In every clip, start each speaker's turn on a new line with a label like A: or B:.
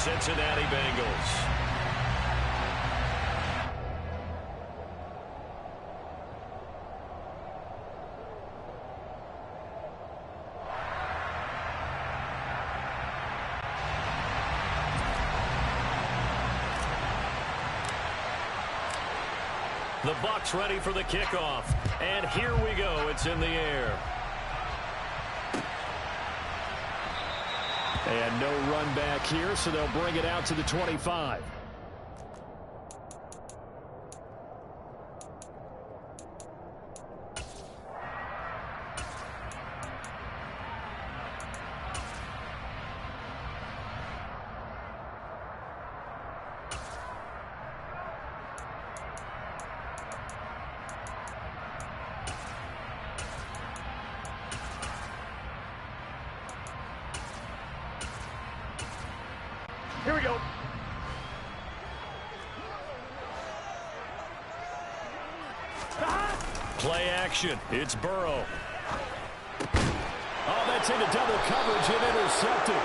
A: Cincinnati Bengals. The Bucs ready for the kickoff. And here we go. It's in the air. And no run back here, so they'll bring it out to the 25. Here we go. Play action. It's Burrow. Oh, that's into double coverage and intercepted.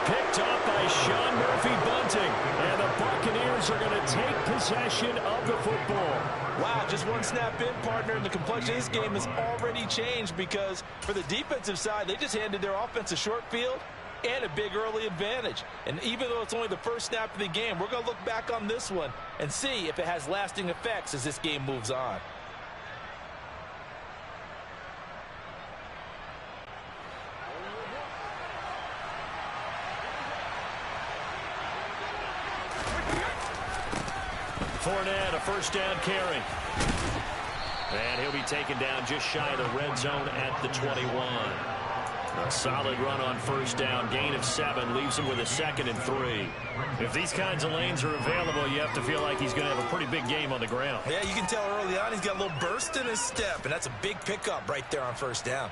A: Picked off by Sean Murphy-Bunting. And the Buccaneers are going to take possession of the football.
B: Wow, just one snap in, partner, and the complexion of this game has already changed because for the defensive side, they just handed their offense a short field and a big early advantage. And even though it's only the first snap of the game, we're going to look back on this one and see if it has lasting effects as this game moves on.
A: Fournette, a first down carry. And he'll be taken down just shy of the red zone at the 21. A solid run on first down. Gain of 7 leaves him with a 2nd and 3. If these kinds of lanes are available, you have to feel like he's going to have a pretty big game on the ground.
B: Yeah, you can tell early on he's got a little burst in his step, and that's a big pickup right there on first down.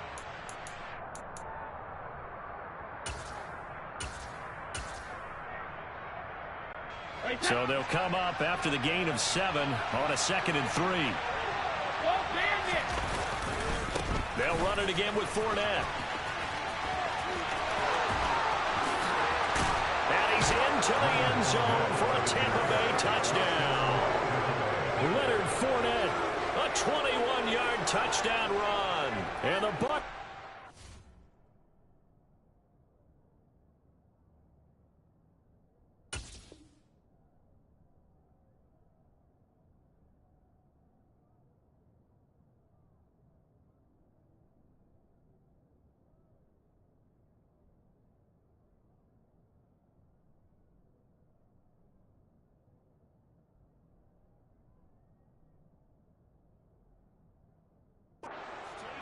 A: So they'll come up after the gain of 7 on a 2nd and 3. They'll run it again with Fournette. And he's into the end zone for a Tampa Bay touchdown. Leonard Fournette, a 21-yard touchdown run. And the Bucs.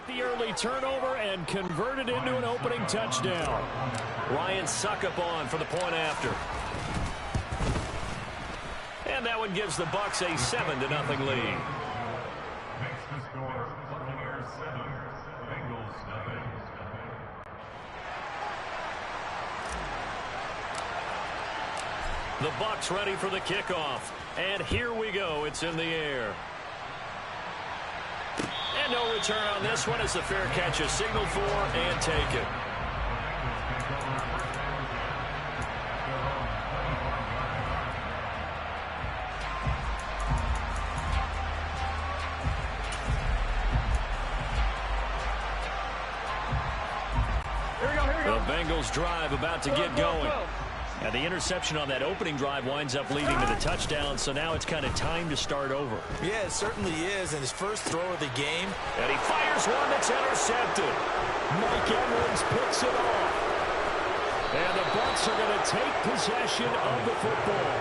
A: The early turnover and converted into an opening touchdown. Ryan Suckup on for the point after. And that one gives the Bucs a 7-0 lead. The Bucs ready for the kickoff. And here we go. It's in the air. And no return on this one as the fair catch is signaled for and taken. The Bengals drive about to get going. And the interception on that opening drive winds up leading to the touchdown, so now it's kind of time to start over.
B: Yeah, it certainly is, and his first throw of the game.
A: And he fires one that's intercepted. Mike Evans picks it off. And the Bucs are going to take possession of the football.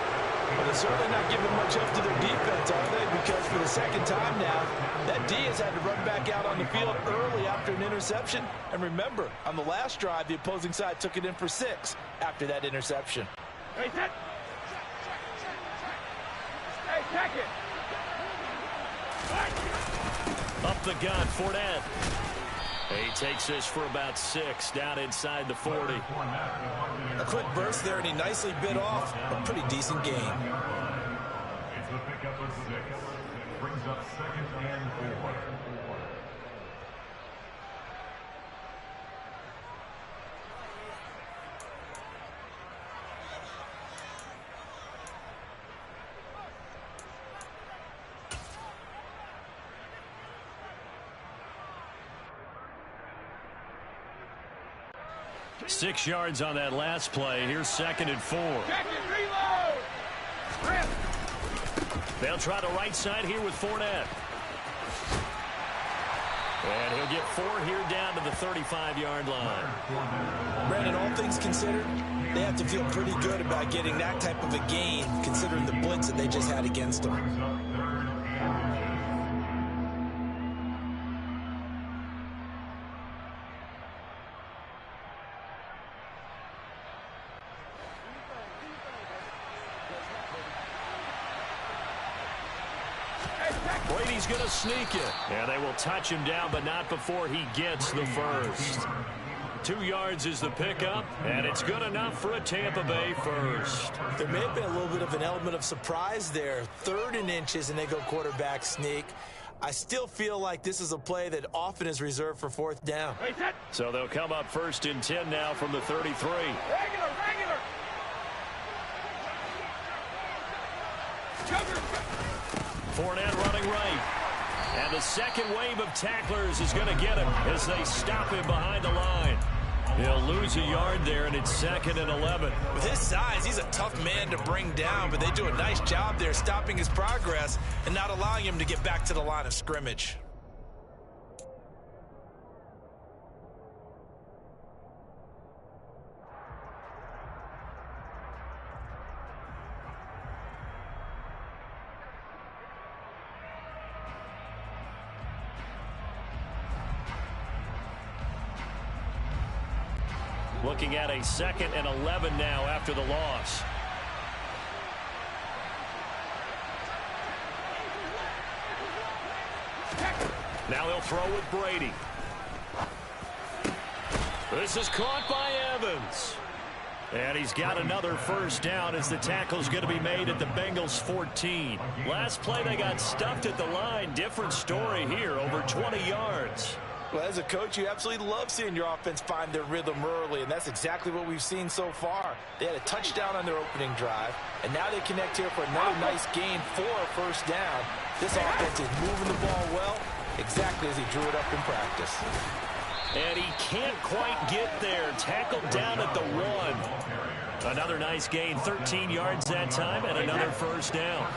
B: But they're certainly not giving much up to their defense, are they? Because for the second time now, that D has had to run back out on the field early after an interception. And remember, on the last drive, the opposing side took it in for 6 after that interception.
C: Hey, check it.
A: Up the gun, Fournette. He takes this for about 6 down inside the 40.
B: A quick burst there, and he nicely bit off a pretty decent gain.
D: It's a pickup of 6. Brings up 2nd and 4.
A: 6 yards on that last play. Here's 2nd and 4.
C: Check it, reload. Rip.
A: They'll try the right side here with Fournette. And he'll get 4 here down to the 35-yard line.
B: Brandon, all things considered, they have to feel pretty good about getting that type of a gain, considering the blitz that they just had against them.
A: Brady's going to sneak it. And they will touch him down, but not before he gets the first. 2 yards is the pickup, and it's good enough for a Tampa Bay first.
B: There may have been a little bit of an element of surprise there. 3rd and inches, and they go quarterback sneak. I still feel like this is a play that often is reserved for 4th down.
A: So they'll come up 1st and 10 now from the 33.
C: Regular.
A: Fournette running right. And the second wave of tacklers is going to get him as they stop him behind the line. He'll lose a yard there, and it's 2nd and 11.
B: With his size, he's a tough man to bring down, but they do a nice job there stopping his progress and not allowing him to get back to the line of scrimmage.
A: Looking at a 2nd and 11 now after the loss. Now they'll throw with Brady. This is caught by Evans. And he's got another 1st down as the tackle's going to be made at the Bengals 14. Last play they got stuffed at the line. Different story here, over 20 yards.
B: Well, as a coach, you absolutely love seeing your offense find their rhythm early, and that's exactly what we've seen so far. They had a touchdown on their opening drive, and now they connect here for another nice gain for a 1st down. This offense is moving the ball well, exactly as he drew it up in practice.
A: And he can't quite get there. Tackled down at the 1. Another nice gain, 13 yards that time, and another 1st down.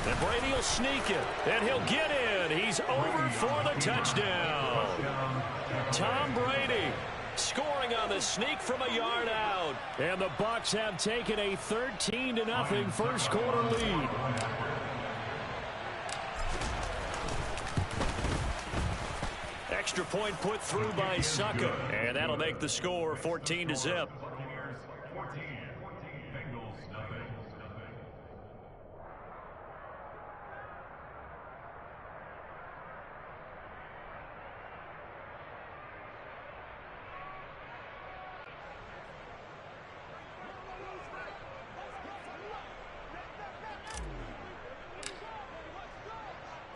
A: And Brady will sneak it, and he'll get in. He's over for the touchdown. Tom Brady scoring on the sneak from a yard out. And the Bucs have taken a 13-0 first quarter lead. Extra point put through by Sucker, and that'll make the score 14-0.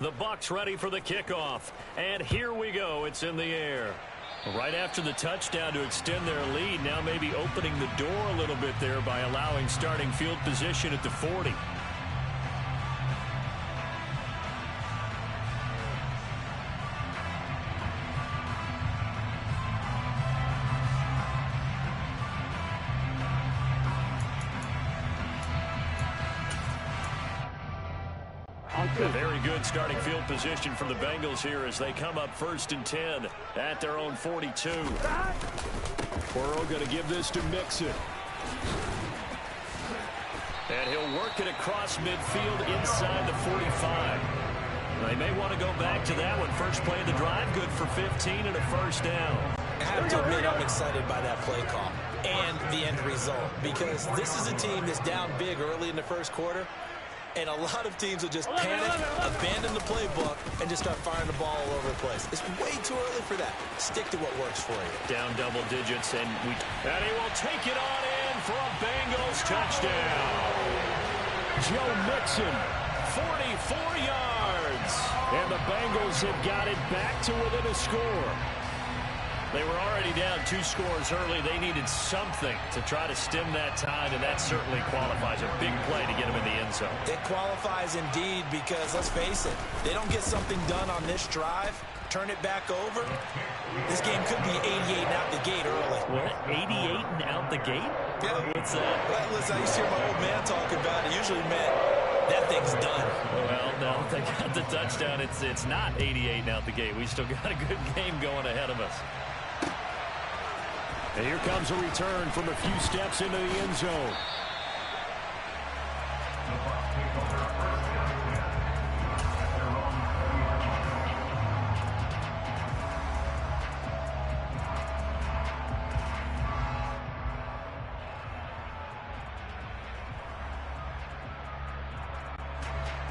A: The Bucs ready for the kickoff. And here we go. It's in the air. Right after the touchdown to extend their lead, now maybe opening the door a little bit there by allowing starting field position at the 40. Very good starting field position from the Bengals here as they come up 1st and 10 at their own 42. Burrow going to give this to Mixon. And he'll work it across midfield inside the 45. They may want to go back to that one. First play of the drive, good for 15 and a 1st down.
B: I have to admit I'm excited by that play call and the end result, because this is a team that's down big early in the first quarter. And a lot of teams will just panic, abandon the playbook, and just start firing the ball all over the place. It's way too early for that. Stick to what works for you.
A: Down double digits, and he will take it on in for a Bengals touchdown. Joe Mixon, 44 yards. And the Bengals have got it back to within a score. They were already down 2 scores early. They needed something to try to stem that tide, and that certainly qualifies. A big play to get them in the end zone.
B: It qualifies indeed because, let's face it, they don't get something done on this drive, turn it back over, this game could be 88 and out the gate early.
A: What? 88 and out the gate?
B: Yeah.
A: What's that?
B: Well, listen, I used to hear my old man talk about it. Usually meant that thing's done.
A: Well, now that they got the touchdown, it's not 88 and out the gate. We still got a good game going ahead of us. And here comes a return from a few steps into the end zone.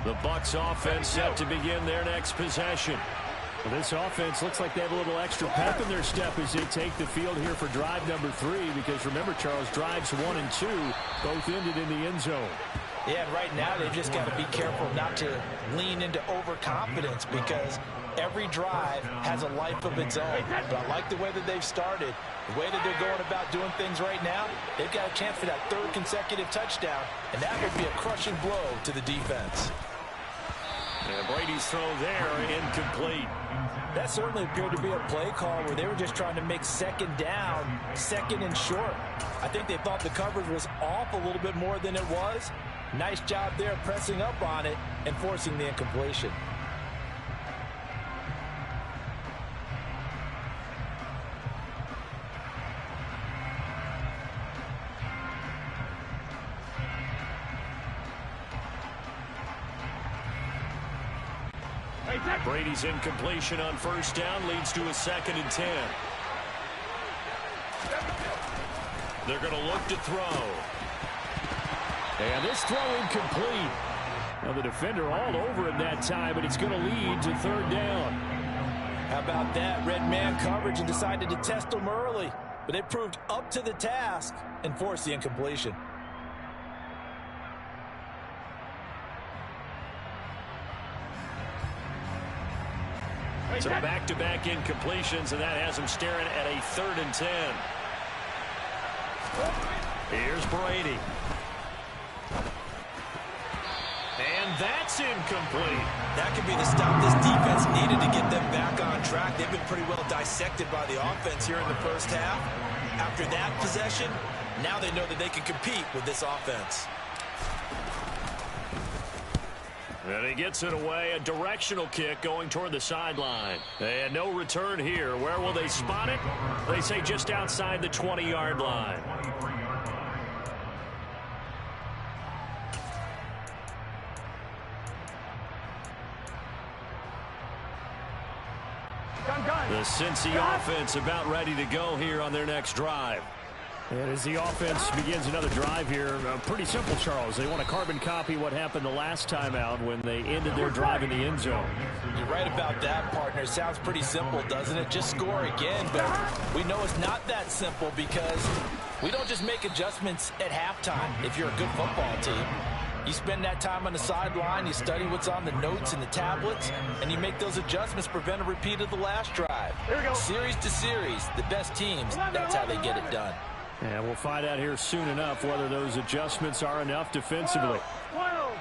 A: The Bucs offense set to begin their next possession. Well, this offense looks like they have a little extra pep in their step as they take the field here for drive number 3, because remember, Charles, drives 1 and 2 both ended in the end zone.
B: Yeah, and right now they've just got to be careful not to lean into overconfidence, because every drive has a life of its own. But I like the way that they've started, the way that they're going about doing things right now. They've got a chance for that 3rd consecutive touchdown, and that would be a crushing blow to the defense.
A: And Brady's throw there incomplete.
B: That certainly appeared to be a play call where they were just trying to make 2nd down, 2nd and short. I think they thought the coverage was off a little bit more than it was. Nice job there pressing up on it and forcing the incompletion.
A: Brady's incompletion on 1st down leads to a 2nd and 10. They're going to look to throw. And this throw incomplete. Now the defender all over him that time, but it's going to lead to 3rd down.
B: How about that? Red man coverage and decided to test them early. But they proved up to the task and forced the incompletion.
A: So back-to-back incompletions, and that has him staring at a 3rd and 10. Here's Brady. And that's incomplete.
B: That could be the stop this defense needed to get them back on track. They've been pretty well dissected by the offense here in the 1st half. After that possession, now they know that they can compete with this offense.
A: And he gets it away, a directional kick going toward the sideline. And no return here. Where will they spot it? They say just outside the 20-yard line. The Cincy offense about ready to go here on their next drive.
E: And as the offense begins another drive here, pretty simple, Charles. They want to carbon copy what happened the last time out when they ended their drive in the end zone.
B: You're right about that, partner. It sounds pretty simple, doesn't it? Just score again, but we know it's not that simple because we don't just make adjustments at halftime if you're a good football team. You spend that time on the sideline, you study what's on the notes and the tablets, and you make those adjustments to prevent a repeat of the last drive. Series to series, the best teams, that's how they get it done.
E: And we'll find out here soon enough whether those adjustments are enough defensively.
C: 12,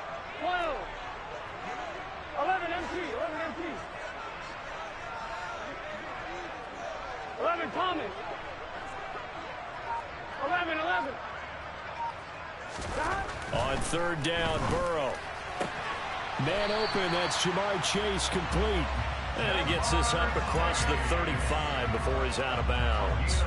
C: 11 MT, 11 MT. 11 Thomas. 11.
A: On 3rd down, Burrow.
E: Man open, that's Jamar Chase complete.
A: And he gets this up across the 35 before he's out of bounds.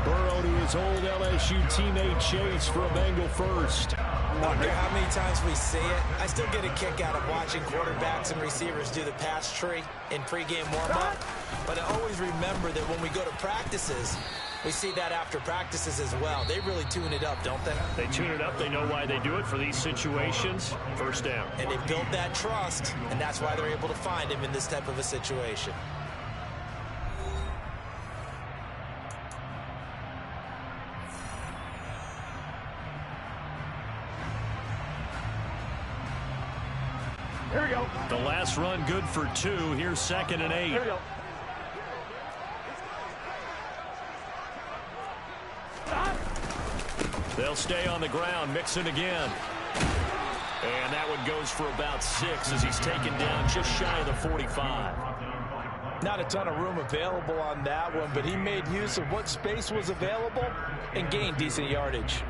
E: Burrow to his old LSU teammate Chase for a Bengal first.
B: I wonder how many times we see it. I still get a kick out of watching quarterbacks and receivers do the pass tree in pregame warm-up. But I always remember that when we go to practices, we see that after practices as well. They really tune it up, don't they?
A: They tune it up. They know why they do it for these situations. 1st down.
B: And they build that trust, and that's why they're able to find him in this type of a situation.
C: Here we go.
A: The last run good for 2. Here's 2nd and 8.
C: Here we go.
A: They'll stay on the ground, mixing again. And that one goes for about 6 as he's taken down just shy of the 45.
B: Not a ton of room available on that one, but he made use of what space was available and gained decent yardage.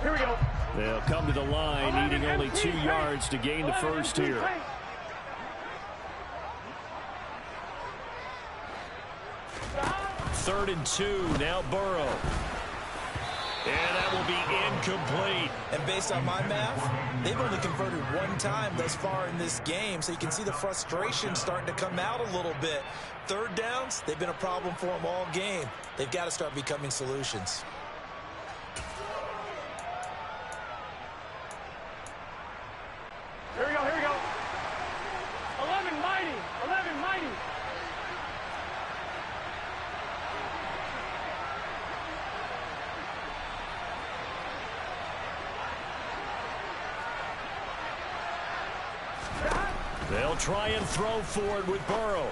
C: Here we go.
E: They'll come to the line, needing only 2 yards to gain the first here.
A: Third and 2, now Burrow. And that will be incomplete.
B: And based on my math, they've only converted 1 time thus far in this game, so you can see the frustration starting to come out a little bit. Third downs, they've been a problem for them all game. They've got to start becoming solutions.
C: Here we go, here we go. 11 mighty, 11 mighty.
A: They'll try and throw for it with Burrow.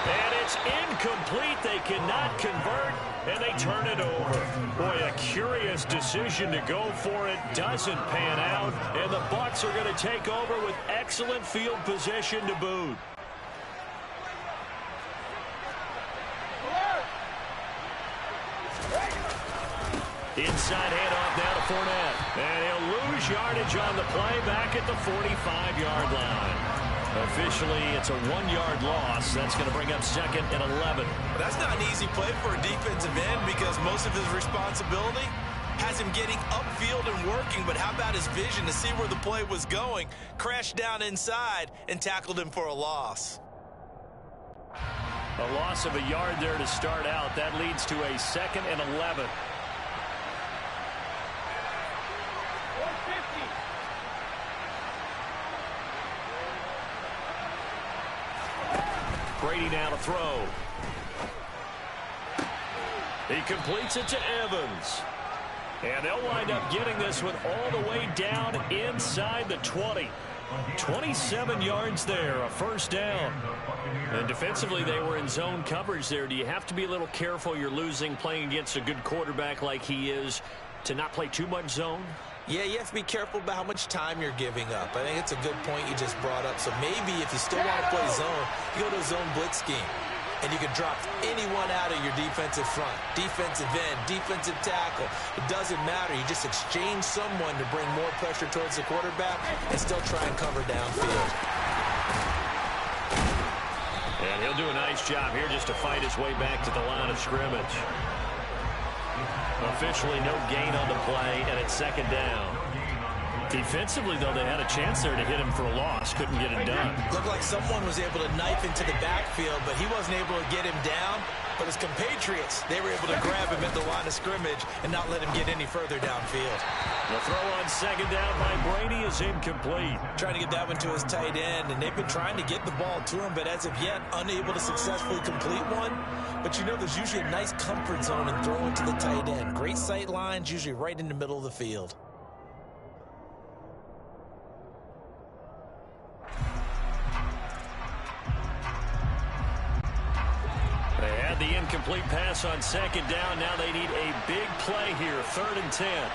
A: And it's incomplete. They cannot convert, and they turn it over. Boy, a curious decision to go for it. Doesn't pan out, and the Bucs are going to take over with excellent field position to boot. Inside handoff now to Fournette. And he'll lose yardage on the play back at the 45-yard line. Officially, it's a 1-yard loss. That's going to bring up 2nd and 11.
B: That's not an easy play for a defensive end because most of his responsibility has him getting upfield and working. But how about his vision to see where the play was going? Crashed down inside and tackled him for a loss.
E: A loss of a yard there to start out. That leads to a 2nd and 11.
A: Brady now to throw. He completes it to Evans. And they'll wind up getting this one all the way down inside the 20. 27 yards there, a first down. And defensively, they were in zone coverage there. Do you have to be a little careful? You're losing, playing against a good quarterback like he is, to not play too much zone?
B: Yeah, you have to be careful about how much time you're giving up. I think it's a good point you just brought up. So maybe if you still want to play zone, you go to a zone blitz scheme. And you can drop anyone out of your defensive front, defensive end, defensive tackle. It doesn't matter. You just exchange someone to bring more pressure towards the quarterback and still try and cover downfield.
A: And he'll do a nice job here just to fight his way back to the line of scrimmage. Officially no gain on the play, and it's 2nd down. Defensively, though, they had a chance there to hit him for a loss. Couldn't get it done.
B: Looked like someone was able to knife into the backfield, but he wasn't able to get him down. But his compatriots, they were able to grab him at the line of scrimmage and not let him get any further downfield.
A: The throw on 2nd down by Brady is incomplete.
B: Trying to get that one to his tight end, and they've been trying to get the ball to him, but as of yet, unable to successfully complete one. But you know, there's usually a nice comfort zone in throwing to the tight end. Great sight lines, usually right in the middle of the field.
A: They had the incomplete pass on 2nd down. Now they need a big play here, 3rd and 10.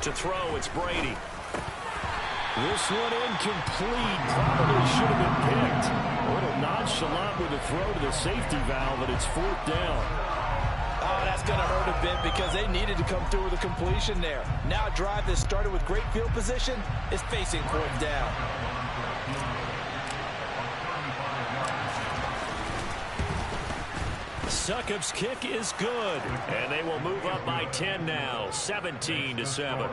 A: To throw, it's Brady.
E: This one incomplete. Probably should have been picked. A little nonchalant with a throw to the safety valve, but it's 4th down.
B: Oh, that's going to hurt a bit because they needed to come through with a completion there. Now a drive that started with great field position is facing 4th down.
A: Succop's kick is good, and they will move up by 10 now, 17-7.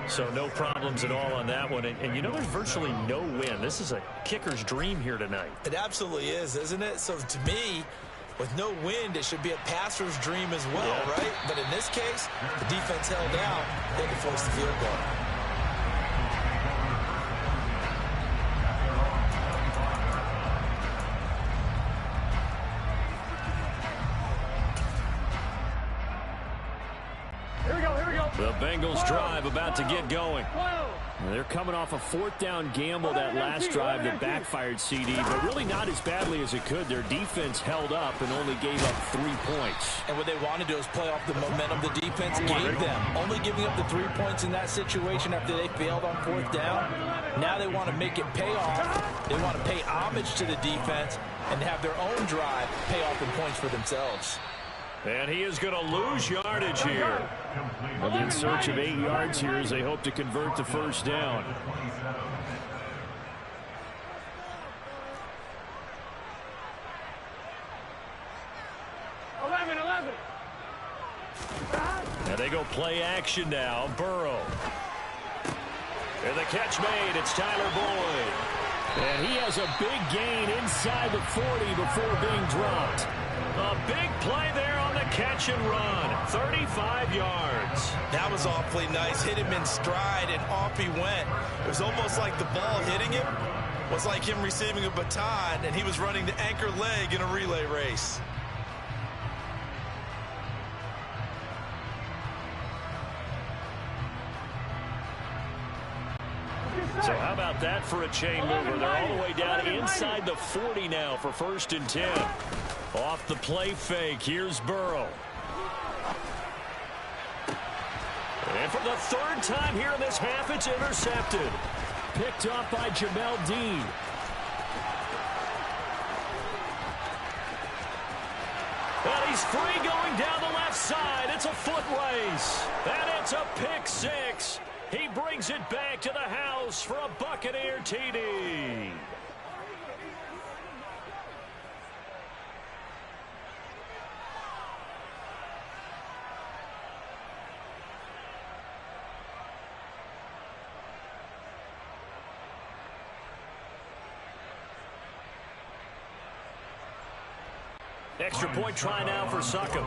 A: So no problems at all on that one. And you know, there's virtually no win. This is a kicker's dream here tonight.
B: It absolutely is, isn't it? So to me, With no wind, it should be a passer's dream as well, right? But in this case, the defense held out. They had to force the field goal.
E: The Bengals drive about to get going. They're coming off a fourth down gamble that last drive that backfired, CD, but really not as badly as it could. Their defense held up and only gave up 3 points.
B: And what they want to do is play off the momentum the defense gave them. Only giving up the 3 points in that situation after they failed on fourth down. Now they want to make it pay off. They want to pay homage to the defense and have their own drive pay off in points for themselves.
A: And he is going to lose yardage here.
E: Well, in search of 8 yards here as they hope to convert the first down.
A: And they go play action now. Burrow. And the catch made. It's Tyler Boyd.
E: And he has a big gain inside the 40 before being dropped.
A: A big play there on the catch and run. 35 yards.
B: That was awfully nice. Hit him in stride, and off he went. It was almost like the ball hitting him was like him receiving a baton, and he was running the anchor leg in a relay race.
A: So how about that for a chain mover? They're all the way down inside the 40 now for 1st and 10. Off the play fake, here's Burrow. And for the 3rd time here in this half, it's intercepted.
E: Picked up by Jamel Dean.
A: And he's free going down the left side. It's a foot race. And it's a pick 6. He brings it back to the house for a Buccaneer TD. Extra point try now for Succop.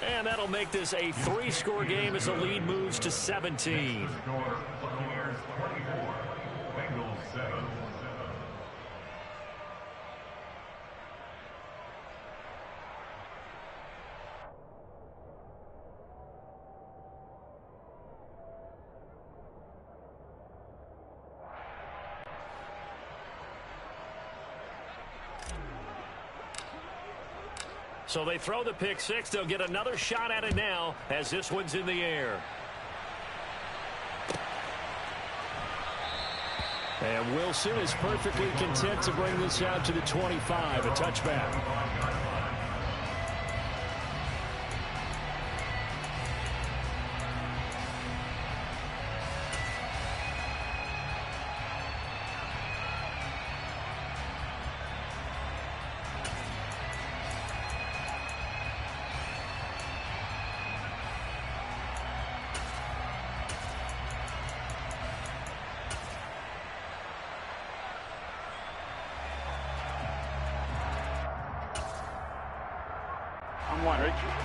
A: And that'll make this a 3-score game as the lead moves to 17.
D: Buccaneers 24, Bengals 7.
A: So they throw the pick 6. They'll get another shot at it now as this one's in the air.
E: And Wilson is perfectly content to bring this out to the 25, a touchback.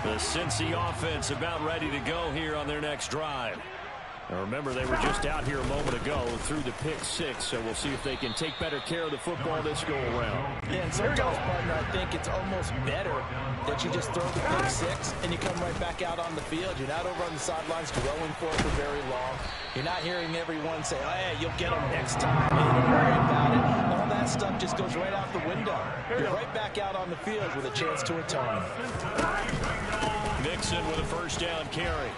A: The Cincy offense about ready to go here on their next drive.
E: Now remember, they were just out here a moment ago through the pick 6, so we'll see if they can take better care of the football this go around.
B: Yeah, and sometimes, partner, I think it's almost better that you just throw the pick 6 and you come right back out on the field. You're not over on the sidelines dwelling for it for very long. You're not hearing everyone say, oh, yeah, you'll get them next time. Hey, don't worry about it. All that stuff just goes right out the window. You're right back out on the field with a chance to atone.
A: Mixon with a 1st down carry.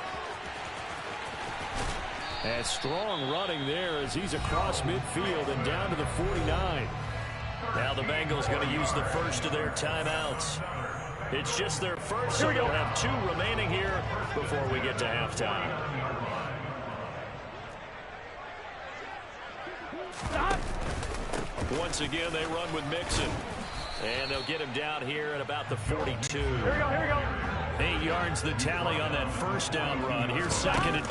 E: And strong running there as he's across midfield and down to the 49.
A: Now the Bengals going to use the first of their timeouts. It's just their first, so they'll have 2 remaining here before we get to halftime. Once again, they run with Mixon. And they'll get him down here at about the 42.
C: Here we go.
A: 8 yards the tally on that 1st down run. Here's 2nd and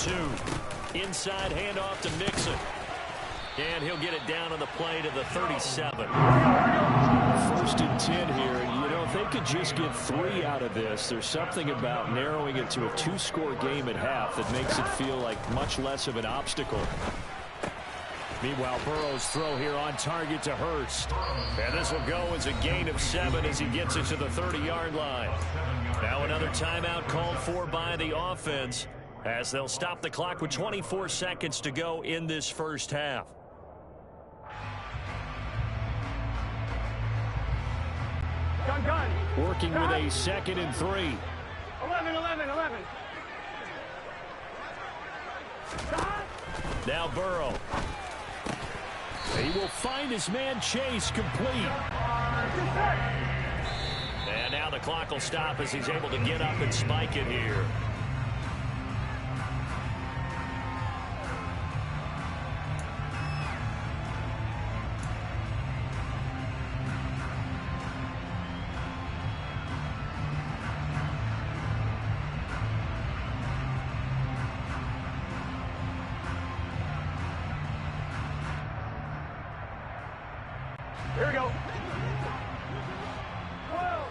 A: 2. Inside handoff to Mixon. And he'll get it down on the play to the 37.
E: 1st and 10 here. And, you know, if they could just get 3 out of this, there's something about narrowing it to a 2-score game at half that makes it feel like much less of an obstacle.
A: Meanwhile, Burrow's throw here on target to Hurst. And this will go as a gain of 7 as he gets it to the 30-yard line. Now another timeout called for by the offense as they'll stop the clock with 24 seconds to go in this first half.
C: Gun.
E: Working with a 2nd and 3.
C: 11.
A: Now Burrow.
E: He will find his man Chase complete.
A: And now the clock will stop as he's able to get up and spike it here.
C: Here we go. 12.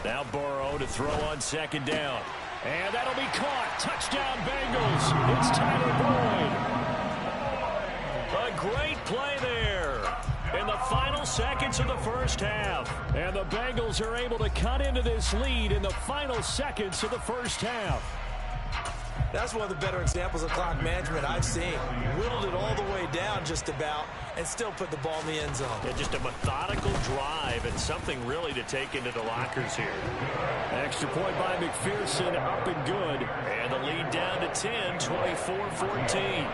A: Now Burrow to throw on 2nd down. And that'll be caught. Touchdown Bengals. It's Tyler Boyd. A great play there in the final seconds of the first half.
E: And the Bengals are able to cut into this lead in the final seconds of the first half.
B: That's one of the better examples of clock management I've seen. Whittled it all the way down just about and still put the ball in the end zone.
A: Yeah, just a methodical drive and something really to take into the lockers here.
E: Extra point by McPherson, up and good.
A: And the lead down to 10, 24-14.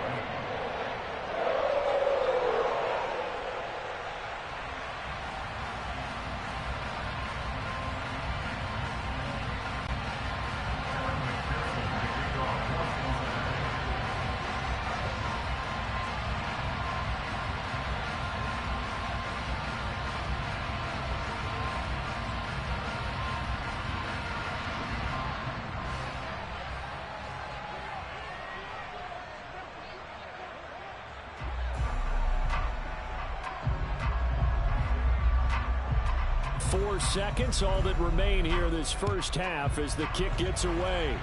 E: Four seconds, all that remain here this first half as the kick gets away.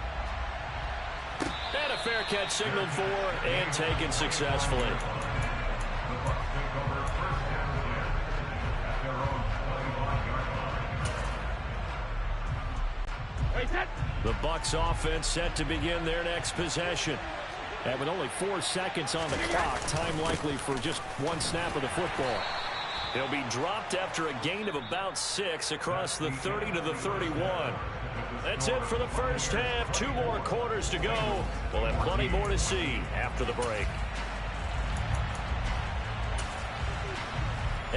A: And a fair catch signaled for and taken successfully. The Bucs offense set to begin their next possession.
E: And with only 4 seconds on the clock, time likely for just one snap of the football.
A: He'll be dropped after a gain of about 6 across the 30 to the 31. That's it for the first half. 2 more quarters to go. We'll have plenty more to see after the break.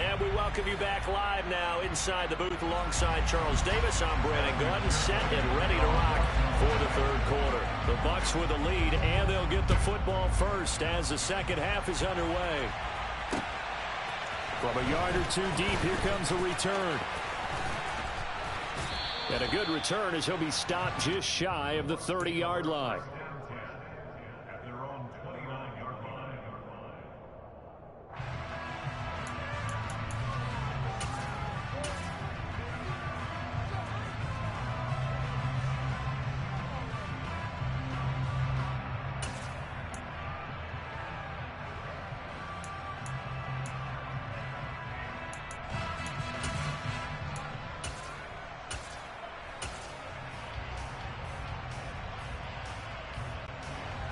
A: And we welcome you back live now inside the booth alongside Charles Davis. I'm Brandon Gunn, set and ready to rock for the third quarter. The Bucs with the lead, and they'll get the football first as the second half is underway.
E: From a yard or 2 deep, here comes a return. And a good return as he'll be stopped just shy of the 30-yard line.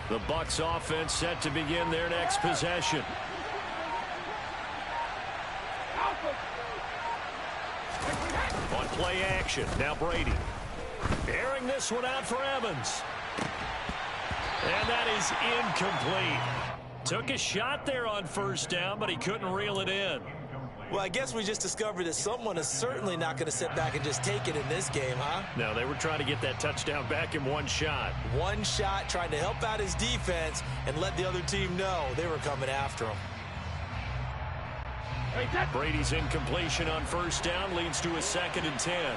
A: The Bucs offense set to begin their next possession. On play action, now Brady. Airing this one out for Evans. And that is incomplete. Took a shot there on first down, but he couldn't reel it in.
B: Well, I guess we just discovered that someone is certainly not going to sit back and just take it in this game, huh?
A: No, they were trying to get that touchdown back in one shot.
B: One shot, trying to help out his defense and let the other team know they were coming after him.
A: Brady's incompletion on first down leads to a 2nd and 10.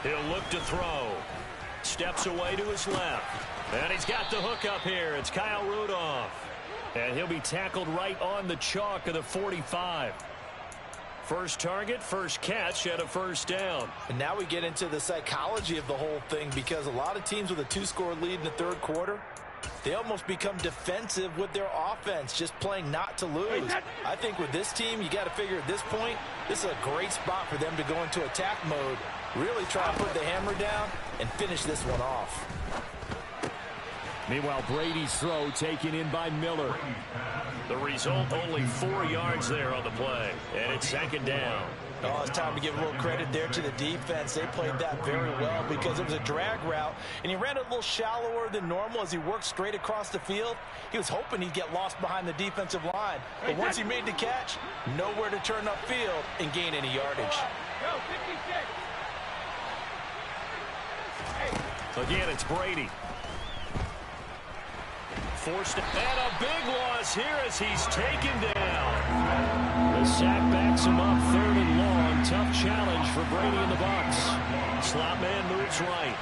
A: He'll look to throw. Steps away to his left. And he's got the hook up here. It's Kyle Rudolph. And he'll be tackled right on the chalk of the 45. First target, first catch, and a first down.
B: And now we get into the psychology of the whole thing, because a lot of teams with a 2-score lead in the third quarter, they almost become defensive with their offense, just playing not to lose. I think with this team, you got to figure at this point, this is a great spot for them to go into attack mode, really try to put the hammer down and finish this one off.
E: Meanwhile, Brady's throw taken in by Miller.
A: The result, only 4 yards there on the play, and it's second down.
B: Oh, it's time to give a little credit there to the defense. They played that very well because it was a drag route, and he ran it a little shallower than normal as he worked straight across the field. He was hoping he'd get lost behind the defensive line, but once he made the catch, nowhere to turn upfield and gain any yardage.
A: Again, it's Brady. Forced, and a big loss here as he's taken down.
E: The sack backs him up, 3rd and long. Tough challenge for Brady and the Bucs.
A: Slot man moves right.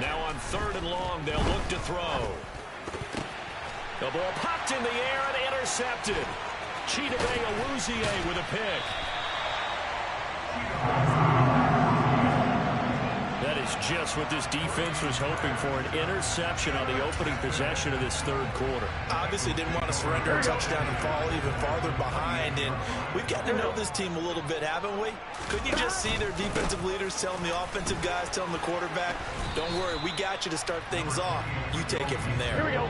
A: Now on 3rd and long, they'll look to throw. The ball popped in the air and intercepted. Chidobe Awuzie with a pick. That is just what this defense was hoping for, an interception on the opening possession of this third quarter.
B: Obviously didn't want to surrender a touchdown and fall even farther behind, and we've gotten to know this team a little bit, haven't we? Couldn't you just see their defensive leaders telling the offensive guys, telling the quarterback, don't worry, we got you to start things off. You take it from there.
C: Here we go.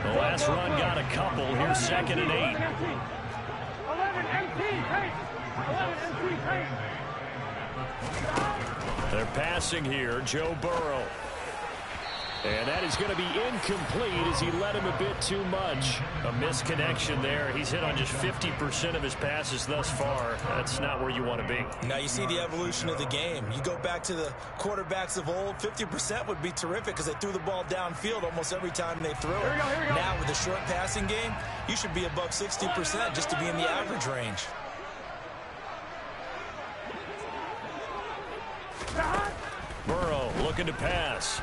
A: The last run got a couple. Here's 2nd and 8.
C: 11 MT, hey! 11 MT, hey!
A: They're passing here, Joe Burrow. And that is going to be incomplete as he led him a bit too much. A misconnection there. He's hit on just 50% of his passes thus far. That's not where you want to be.
B: Now you see the evolution of the game. You go back to the quarterbacks of old, 50% would be terrific because they threw the ball downfield almost every time they threw it.
C: Here we go.
B: Now with the short passing game, you should be above 60% just to be in the average range.
A: Burrow looking to pass.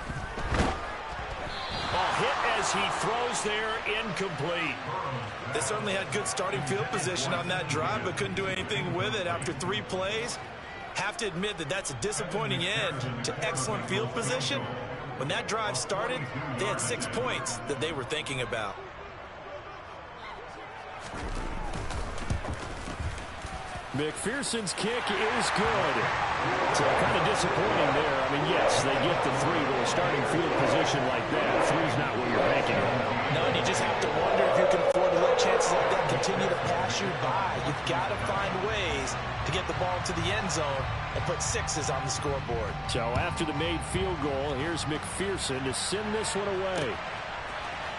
A: Ball hit as he throws there, incomplete.
B: They certainly had good starting field position on that drive, but couldn't do anything with it after 3 plays. Have to admit that that's a disappointing end to excellent field position. When that drive started, they had 6 points that they were thinking about.
E: McPherson's kick is good. So kind of disappointing there. I mean, yes, they get the 3, but a starting field position like that, 3's not what you're banking on.
B: No, and you just have to wonder if you can afford to let chances like that continue to pass you by. You've got to find ways to get the ball to the end zone and put 6s on the scoreboard.
E: So after the made field goal, here's McPherson to send this one away.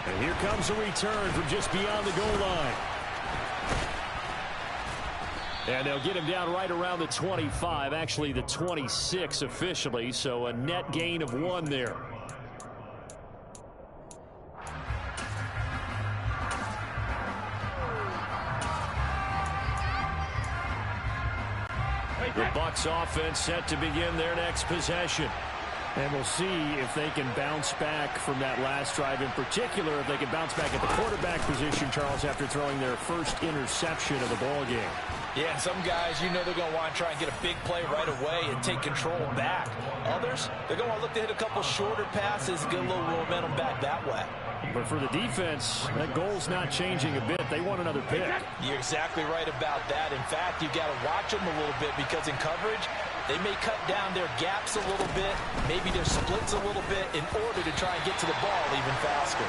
E: And here comes a return from just beyond the goal line. And they'll get him down right around the 25, actually the 26 officially, so a net gain of 1 there. The Bucs offense set to begin their next possession. And we'll see if they can bounce back from that last drive, in particular if they can bounce back at the quarterback position, Charles, after throwing their first interception of the ball game.
B: Yeah, and some guys, you know they're going to want to try and get a big play right away and take control back. Others, they're going to look to hit a couple shorter passes, get a little momentum back that way.
E: But for the defense, that goal's not changing a bit. They want another pick.
B: You're exactly right about that. In fact, you've got to watch them a little bit because in coverage, they may cut down their gaps a little bit, maybe their splits a little bit in order to try and get to the ball even faster.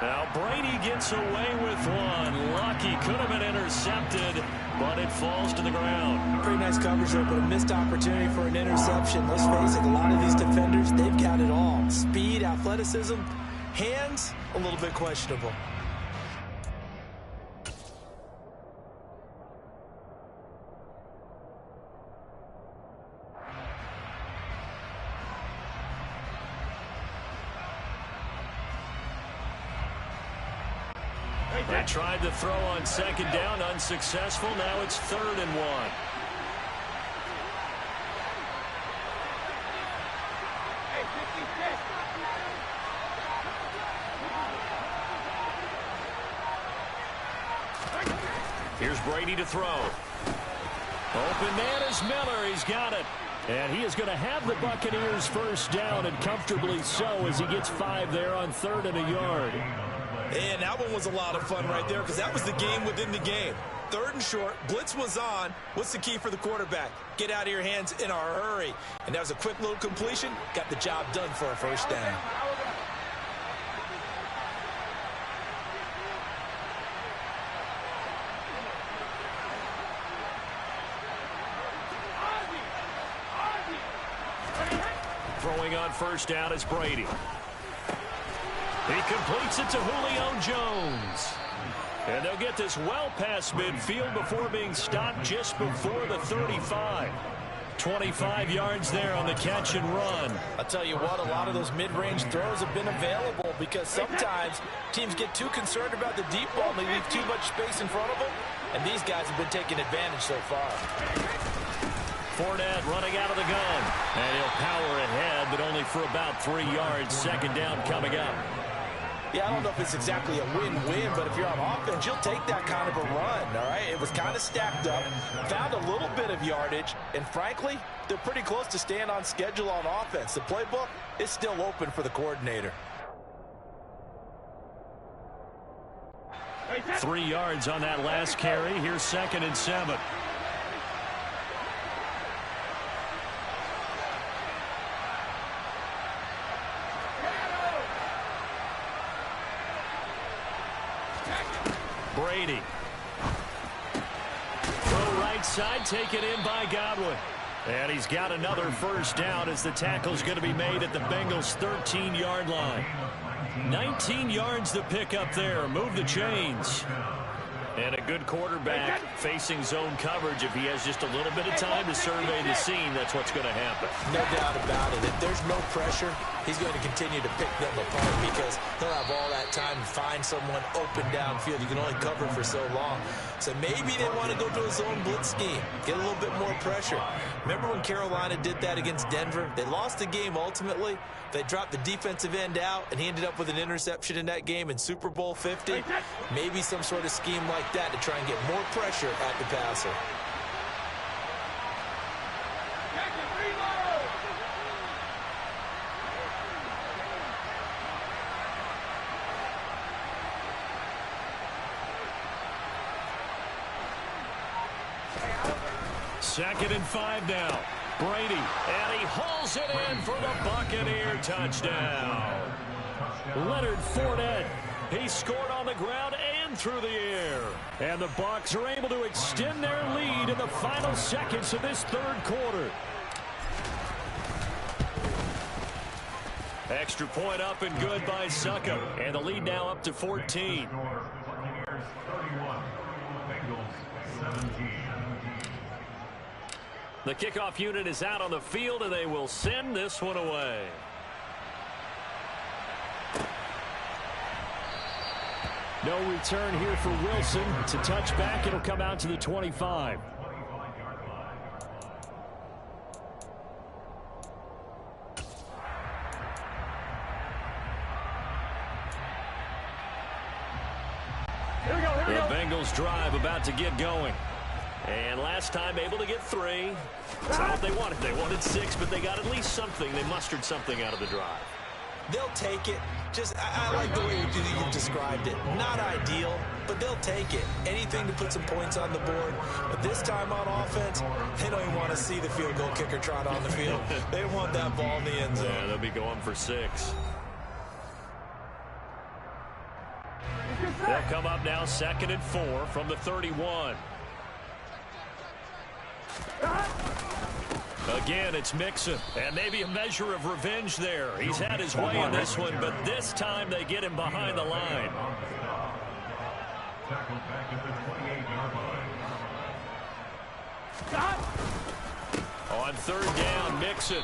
A: Now Brady gets away with one. Lucky, could have been intercepted, but it falls to the ground.
B: Pretty nice coverage there, but a missed opportunity for an interception. Let's face it, a lot of these defenders, they've got it all. Speed, athleticism, hands, a little bit questionable.
A: They tried to throw on second down, unsuccessful. Now it's 3rd and 1. Here's Brady to throw. Open man is Miller. He's got it. And he is going to have the Buccaneers first down, and comfortably so, as he gets 5 there on 3rd and a yard.
B: And that one was a lot of fun right there, because that was the game within the game. 3rd and short, blitz was on. What's the key for the quarterback? Get out of your hands in a hurry. And that was a quick little completion. Got the job done for a first down.
A: Throwing on first down is Brady. He completes it to Julio Jones. And they'll get this well past midfield before being stopped just before the 35. 25 yards there on the catch and run.
B: I'll tell you what, a lot of those mid-range throws have been available, because sometimes teams get too concerned about the deep ball and they leave too much space in front of them. And these guys have been taking advantage so far.
A: Fournette running out of the gun. And he'll power ahead, but only for about 3 yards. Second down coming up.
B: Yeah, I don't know if it's exactly a win-win, but if you're on offense, you'll take that kind of a run, all right? It was kind of stacked up, found a little bit of yardage, and frankly, they're pretty close to staying on schedule on offense. The playbook is still open for the coordinator.
A: 3 yards on that last carry. Here's 2nd and 7. Brady. Throw right side, taken in by Godwin. And he's got another first down as the tackle's going to be made at the Bengals' 13-yard line. 19 yards to pick up there. Move the chains. And a good quarterback facing zone coverage. If he has just a little bit of time to survey the scene, that's what's going to happen.
B: No doubt about it. If there's no pressure, he's going to continue to pick them apart, because he'll have all that time to find someone open downfield. You can only cover for so long. So maybe they want to go to a zone blitz scheme, get a little bit more pressure. Remember when Carolina did that against Denver? They lost the game ultimately. They dropped the defensive end out, and he ended up with an interception in that game in Super Bowl 50. Maybe some sort of scheme like that to try and get more pressure at the passer.
A: Second and 5 now. Brady, and he hauls it in for the Buccaneer touchdown. Leonard Fournette, he scored on the ground and through the air. And the Bucs are able to extend their lead in the final seconds of this 3rd quarter. Extra point up and good by Suckup. And the lead now up to 14.
D: Buccaneers 31, Bengals 17.
A: The kickoff unit is out on the field, and they will send this one away. No return here for Wilson. It's a touchback. It'll come out to the 25. The Bengals drive about to get going. And last time able to get 3. That's not what they wanted. They wanted 6, but they got at least something. They mustered something out of the drive.
B: They'll take it. Just, I like the way you described it. Not ideal, but they'll take it. Anything to put some points on the board. But this time on offense, they don't even want to see the field goal kicker trot on the field. They want that ball in the end zone.
A: Yeah, they'll be going for 6. They'll come up now 2nd and 4 from the 31. Again, it's Mixon, and maybe a measure of revenge there. He's had his way in this one, but this time they get him behind the line.
D: Tackled back at the 28-yard line.
A: On 3rd down, Mixon.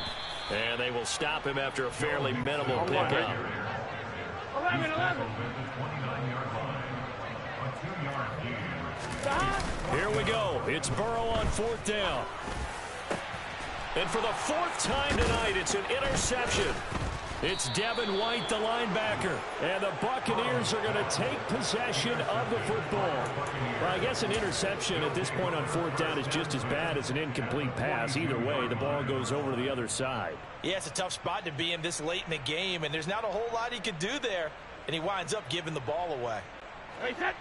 A: And they will stop him after a fairly minimal pickup.
C: 11.
E: Here we go. It's Burrow on 4th down. And for the 4th time tonight, it's an interception. It's Devin White, the linebacker. And the Buccaneers are going to take possession of the football. Well, I guess an interception at this point on 4th down is just as bad as an incomplete pass. Either way, the ball goes over to the other side.
B: Yeah, it's a tough spot to be in this late in the game, and there's not a whole lot he could do there. And he winds up giving the ball away.
C: Hey, set.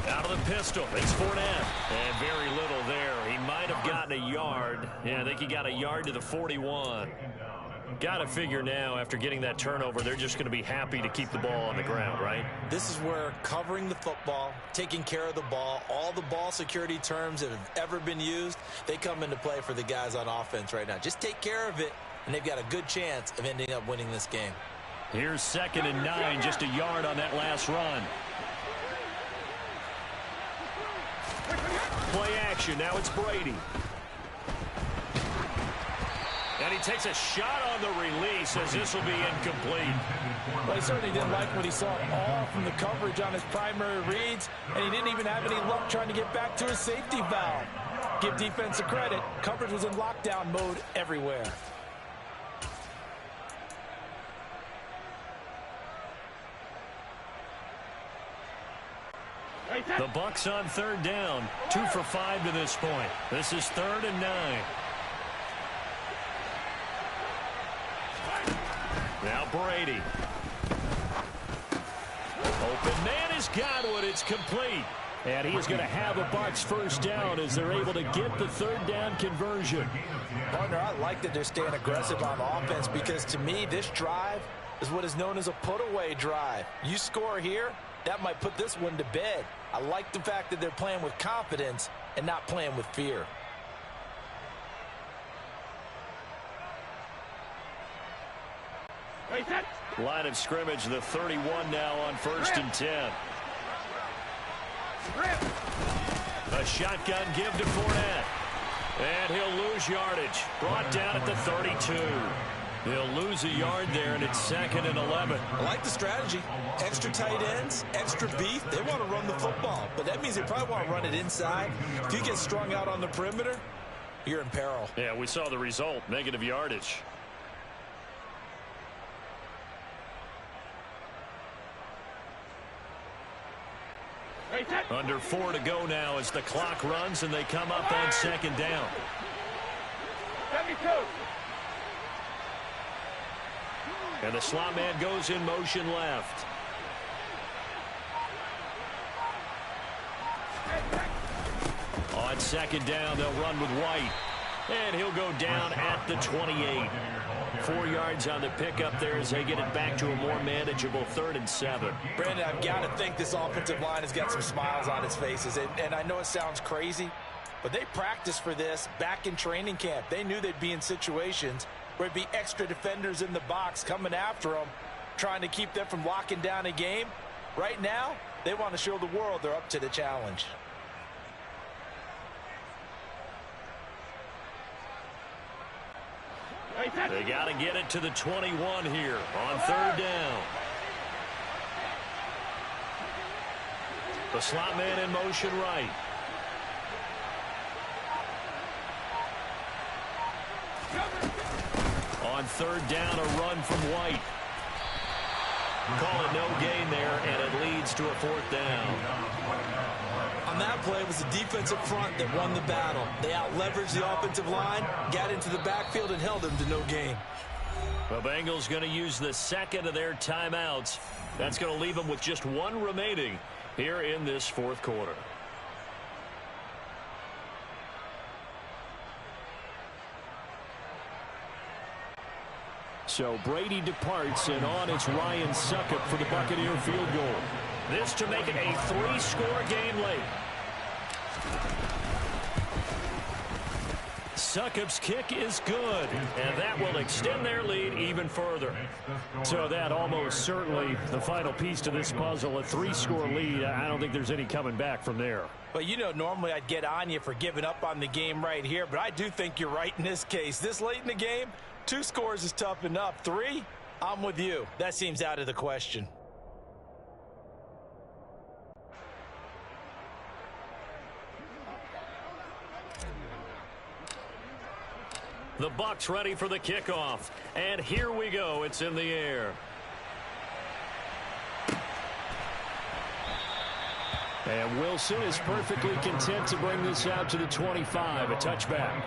A: Out of the pistol, it's Fournette. And very little there. He might have gotten a yard. Yeah, I think he got a yard to the 41. Got to figure now, after getting that turnover, they're just going to be happy to keep the ball on the ground, right?
B: This is where covering the football, taking care of the ball, all the ball security terms that have ever been used, they come into play for the guys on offense right now. Just take care of it, and they've got a good chance of ending up winning this game.
E: Here's 2nd and 9, just a yard on that last run. Play action, now it's Brady. And he takes a shot on the release as this will be incomplete.
B: Well, he certainly didn't like what he saw all from the coverage on his primary reads, and he didn't even have any luck trying to get back to his safety valve. Give defense a credit. Coverage was in lockdown mode everywhere.
E: The Bucs on 3rd down. 2 for 5 to this point. This is 3rd and 9. Now Brady. Open man has got one. It's complete. And he's going to have a Bucs 1st down as they're able to get the 3rd down conversion.
B: Partner, I like that they're staying aggressive on offense because to me this drive is what is known as a put-away drive. You score here, that might put this one to bed. I like the fact that they're playing with confidence and not playing with fear.
E: Line of scrimmage, the 31 now on 1st and 10. A shotgun give to Fournette. And he'll lose yardage. Brought down at the 32. He'll lose a yard there, and it's 2nd and 11.
B: I like the strategy. Extra tight ends, extra beef. They want to run the football, but that means they probably want to run it inside. If you get strung out on the perimeter, you're in peril.
E: Yeah, we saw the result, negative yardage. Under 4 to go now as the clock runs, and they come up on 2nd down.
C: 72.
E: And the slot man goes in motion left. On 2nd down, they'll run with White. And he'll go down at the 28. 4 yards on the pickup there as they get it back to a more manageable 3rd and 7.
B: Brandon, I've got to think this offensive line has got some smiles on its faces. And I know it sounds crazy, but they practiced for this back in training camp. They knew they'd be in situations where it'd be extra defenders in the box coming after them, trying to keep them from locking down a game. Right now, they want to show the world they're up to the challenge.
E: They got to get it to the 21 here on 3rd down. The slot man in motion right. On 3rd down, a run from White. Call it no gain there, and it leads to a 4th down.
B: On that play, it was the defensive front that won the battle. They out-leveraged the offensive line, got into the backfield, and held them to no gain.
E: The Bengals going to use the 2nd of their timeouts. That's going to leave them with just 1 remaining here in this 4th quarter. So Brady departs, and on it's Ryan Succop for the Buccaneer field goal. This to make it a 3-score game late. Succop's kick is good, and that will extend their lead even further. So that almost certainly the final piece to this puzzle, a 3-score lead. I don't think there's any coming back from there.
B: Well, you know, normally I'd get on you for giving up on the game right here, but I do think you're right in this case. This late in the game, 2 scores is tough enough. 3, I'm with you. That seems out of the question.
A: The Bucs ready for the kickoff. And here we go. It's in the air. And Wilson is perfectly content to bring this out to the 25. A touchback.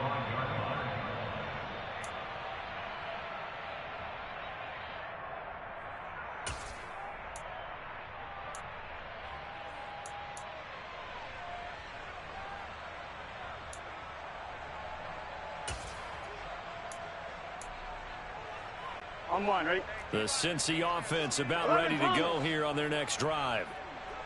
C: On 1, right?
A: The Cincy offense about ready to go here on their next drive.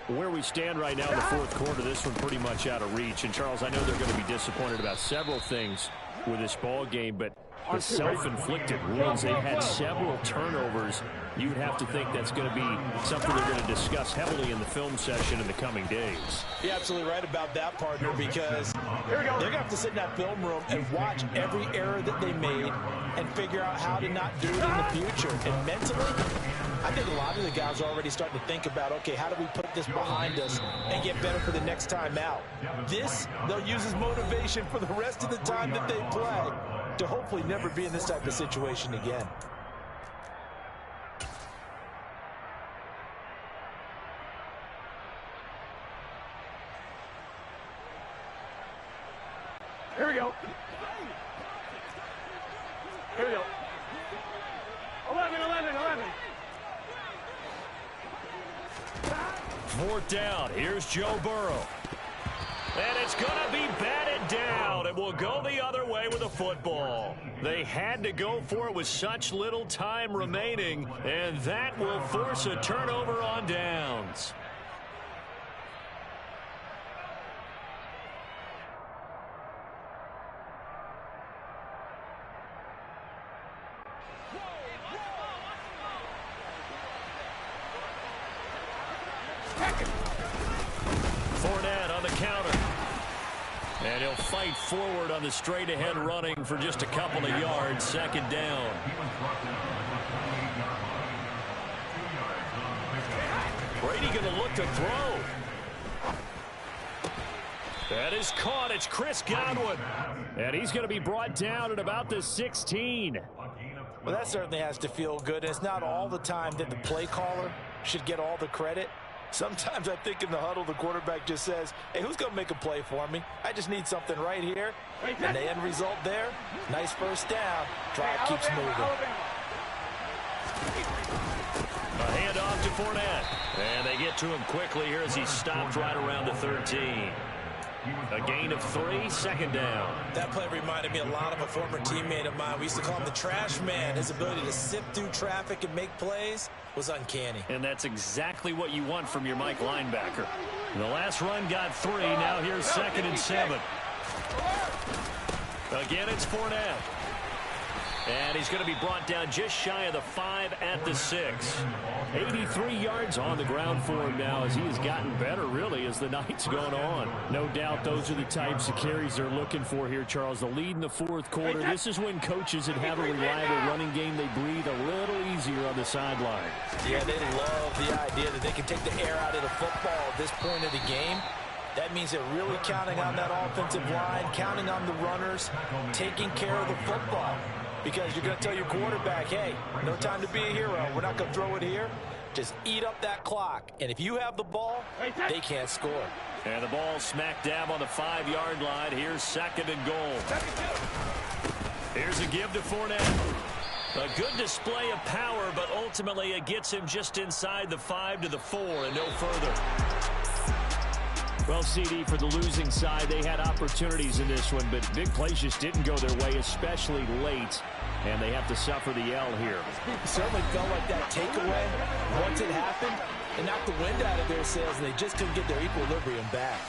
E: Where we stand right now in the fourth quarter, this one pretty much out of reach. And, Charles, I know they're going to be disappointed about several things with this ball game, but the self-inflicted wounds, they've had several turnovers. You'd have to think that's going to be something they're going to discuss heavily in the film session in the coming days.
B: You're absolutely right about that, partner, because they're going to have to sit in that film room and watch every error that they made and figure out how to not do it in the future. And mentally, I think a lot of the guys are already starting to think about, okay, how do we put this behind us and get better for the next time out? This, they'll use as motivation for the rest of the time that they play to hopefully never be in this type of situation again.
C: Here we go. Here we go. 11.
A: 4th down. Here's Joe Burrow. And it's going to be batted down. It will go the other way with the football. They had to go for it with such little time remaining, and that will force a turnover on downs. Fournette on the counter. And he'll fight forward on the straight-ahead running for just a couple of yards. 2nd down. Brady going to look to throw. That is caught. It's Chris Godwin.
E: And he's going to be brought down at about the 16.
B: Well, that certainly has to feel good. It's not all the time that the play caller should get all the credit. Sometimes I think in the huddle, the quarterback just says, hey, who's going to make a play for me? I just need something right here. And the end result there, nice 1st down. Drive keeps moving.
A: A handoff to Fournette. And they get to him quickly here as he stopped right around the 13. A gain of 3, 2nd down.
B: That play reminded me a lot of a former teammate of mine. We used to call him the trash man. His ability to sift through traffic and make plays was uncanny.
A: And that's exactly what you want from your Mike linebacker. The last run got 3. Now here's 2nd and 7. Again, it's Fournette. And he's going to be brought down just shy of the 5 at the 6.
E: 83 yards on the ground for him now as he has gotten better, really, as the night's gone on. No doubt those are the types of carries they're looking for here, Charles. The lead in the fourth quarter. This is when coaches that have a reliable running game, they breathe a little easier on the sideline.
B: Yeah, they love the idea that they can take the air out of the football at this point of the game. That means they're really counting on that offensive line, counting on the runners, taking care of the football. Because you're going to tell your quarterback, hey, no time to be a hero. We're not going to throw it here. Just eat up that clock. And if you have the ball, they can't score.
A: And the ball smack dab on the 5-yard line. Here's 2nd and goal. Here's a give to Fournette. A good display of power, but ultimately it gets him just inside the 5 to the 4 and no further.
E: Well, CD, for the losing side, they had opportunities in this one, but big plays just didn't go their way, especially late, and they have to suffer the L here.
B: It certainly felt like that takeaway, once it happened, it knocked the wind out of their sails, and they just couldn't get their equilibrium back.